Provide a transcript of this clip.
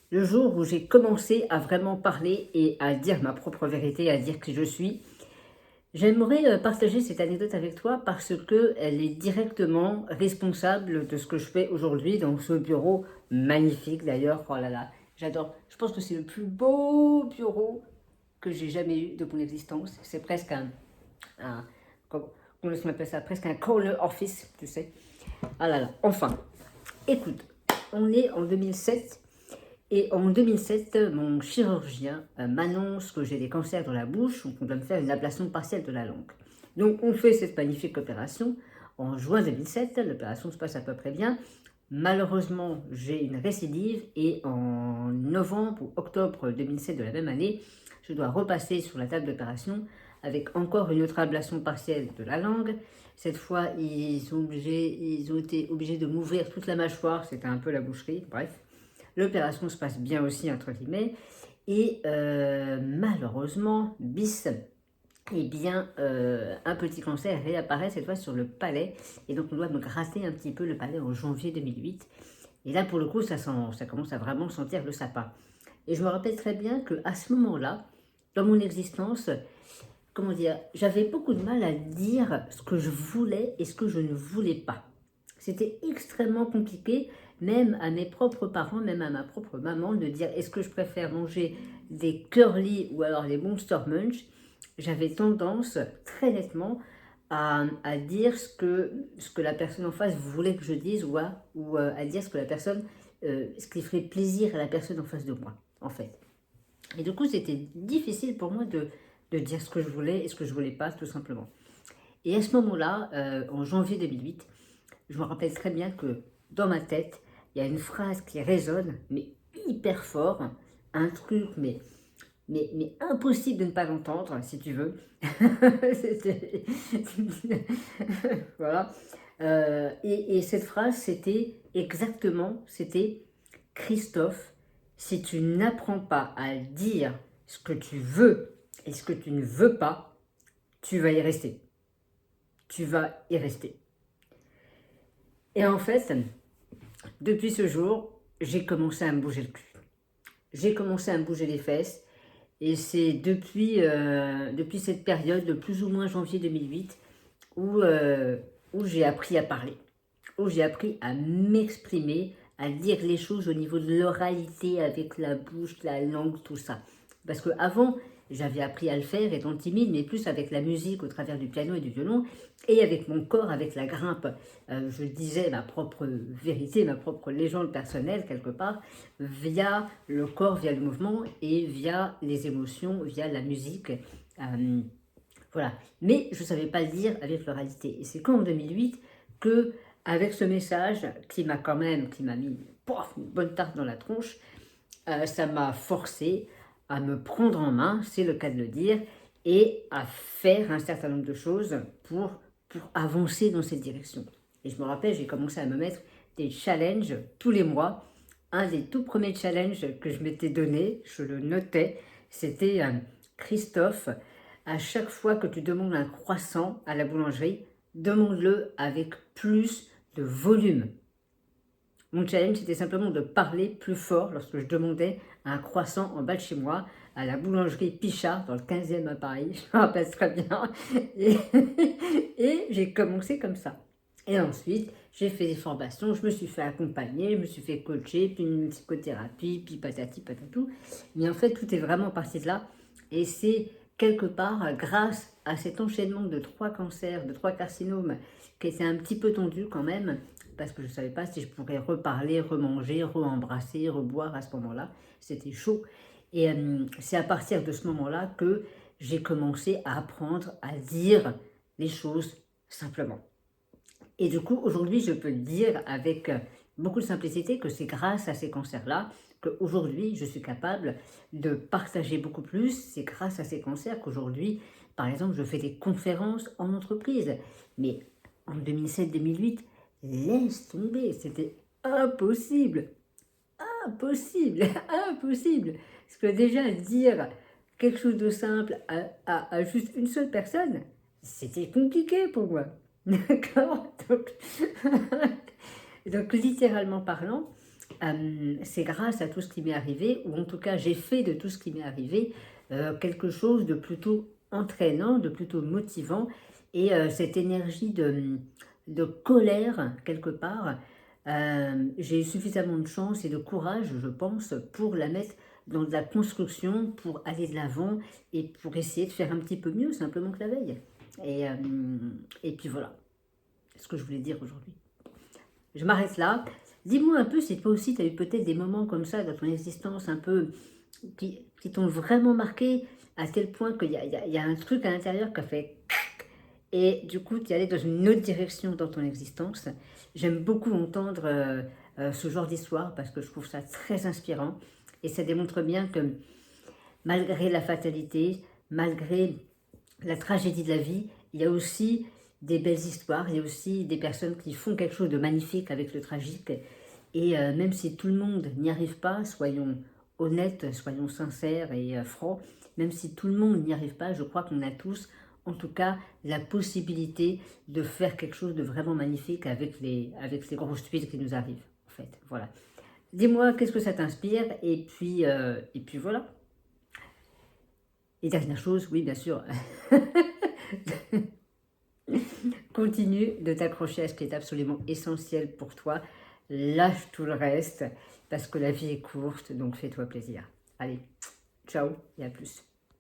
le jour où j'ai commencé à vraiment parler et à dire ma propre vérité, à dire qui je suis. J'aimerais partager cette anecdote avec toi parce qu'elle est directement responsable de ce que je fais aujourd'hui dans ce bureau magnifique d'ailleurs. Oh là là, j'adore. Je pense que c'est le plus beau bureau que j'ai jamais eu de mon existence. C'est presque un comment on appelle ça, presque un corner office, tu sais. Ah là là, enfin, écoute, on est en 2007 et en 2007, mon chirurgien m'annonce que j'ai des cancers dans la bouche, donc on doit me faire une ablation partielle de la langue. Donc on fait cette magnifique opération en juin 2007, l'opération se passe à peu près bien. Malheureusement, j'ai une récidive et en novembre ou octobre 2007 de la même année, je dois repasser sur la table d'opération avec encore une autre ablation partielle de la langue. Cette fois, ils ont été obligés de m'ouvrir toute la mâchoire, c'était un peu la boucherie, bref. L'opération se passe bien aussi, entre guillemets, et malheureusement, bis, eh bien, un petit cancer réapparaît cette fois sur le palais, et donc on doit me gratter un petit peu le palais en janvier 2008. Et là, pour le coup, ça commence à vraiment sentir le sapin. Et je me rappelle très bien qu'à ce moment-là, dans mon existence, comment dire, j'avais beaucoup de mal à dire ce que je voulais et ce que je ne voulais pas. C'était extrêmement compliqué, même à mes propres parents, même à ma propre maman, de dire est-ce que je préfère manger des curly ou alors des Monster Munch. J'avais tendance très nettement à dire ce que la personne en face voulait que je dise ou à dire ce que la personne, ce qui ferait plaisir à la personne en face de moi, en fait. Et du coup, c'était difficile pour moi de dire ce que je voulais et ce que je voulais pas, tout simplement. Et à ce moment-là, en janvier 2008, je me rappelle très bien que dans ma tête, il y a une phrase qui résonne, mais hyper fort, un truc, mais impossible de ne pas l'entendre, si tu veux. Voilà. Et cette phrase, c'était Christophe, si tu n'apprends pas à dire ce que tu veux et ce que tu ne veux pas, tu vas y rester. Tu vas y rester. Et en fait, depuis ce jour, j'ai commencé à me bouger le cul. J'ai commencé à me bouger les fesses. Et c'est depuis cette période, de plus ou moins janvier 2008, où j'ai appris à parler. Où j'ai appris à m'exprimer, à dire les choses au niveau de l'oralité, avec la bouche, la langue, tout ça. Parce qu'avant, j'avais appris à le faire étant timide, mais plus avec la musique au travers du piano et du violon, et avec mon corps, avec la grimpe. Je disais ma propre vérité, ma propre légende personnelle, quelque part, via le corps, via le mouvement, et via les émotions, via la musique. Voilà. Mais je ne savais pas le dire avec l'oralité. Et c'est qu'en 2008 que, avec ce message qui m'a mis pof, une bonne tarte dans la tronche, ça m'a forcé à me prendre en main, c'est le cas de le dire, et à faire un certain nombre de choses pour avancer dans cette direction. Et je me rappelle, j'ai commencé à me mettre des challenges tous les mois. Un des tout premiers challenges que je m'étais donné, je le notais, c'était Christophe, à chaque fois que tu demandes un croissant à la boulangerie, demande-le avec plus de volume. Mon challenge, c'était simplement de parler plus fort lorsque je demandais un croissant en bas de chez moi, à la boulangerie Pichard, dans le 15e à Paris, je me rappelle très bien. Et, et j'ai commencé comme ça. Et ensuite, j'ai fait des formations, je me suis fait accompagner, je me suis fait coacher, puis une psychothérapie, puis patati patatou. Mais en fait, tout est vraiment parti de là. Et c'est quelque part grâce à cet enchaînement de 3 cancers, de 3 carcinomes, qui était un petit peu tendu quand même, parce que je ne savais pas si je pourrais reparler, remanger, re-embrasser, reboire à ce moment-là. C'était chaud. Et c'est à partir de ce moment-là que j'ai commencé à apprendre à dire les choses simplement. Et du coup, aujourd'hui, je peux dire avec beaucoup de simplicité que c'est grâce à ces cancers-là qu'aujourd'hui, je suis capable de partager beaucoup plus. C'est grâce à ces cancers qu'aujourd'hui, par exemple, je fais des conférences en entreprise. Mais en 2007-2008, laisse tomber, c'était impossible. Impossible, impossible. Parce que déjà, dire quelque chose de simple à juste une seule personne, c'était compliqué pour moi. D'accord. Donc, donc, littéralement parlant, c'est grâce à tout ce qui m'est arrivé, ou en tout cas j'ai fait de tout ce qui m'est arrivé quelque chose de plutôt entraînant, de plutôt motivant, et cette énergie de colère quelque part, j'ai eu suffisamment de chance et de courage, je pense, pour la mettre dans de la construction, pour aller de l'avant et pour essayer de faire un petit peu mieux simplement que la veille. Et puis voilà ce que je voulais dire aujourd'hui. Je m'arrête là. Dis-moi un peu si toi aussi tu as eu peut-être des moments comme ça dans ton existence un peu qui t'ont vraiment marqué à tel point qu'il y a un truc à l'intérieur qui a fait et du coup tu es allé dans une autre direction dans ton existence. J'aime beaucoup entendre ce genre d'histoire parce que je trouve ça très inspirant et ça démontre bien que malgré la fatalité, malgré la tragédie de la vie, il y a aussi des belles histoires, il y a aussi des personnes qui font quelque chose de magnifique avec le tragique. Et même si tout le monde n'y arrive pas, soyons honnêtes, soyons sincères et francs, même si tout le monde n'y arrive pas, je crois qu'on a tous, en tout cas, la possibilité de faire quelque chose de vraiment magnifique avec les grosses tuiles qui nous arrivent, en fait. Voilà. Dis-moi, qu'est-ce que ça t'inspire? Et puis voilà. Et dernière chose, oui, bien sûr, continue de t'accrocher à ce qui est absolument essentiel pour toi. Lâche tout le reste, parce que la vie est courte, donc fais-toi plaisir. Allez, ciao et à plus.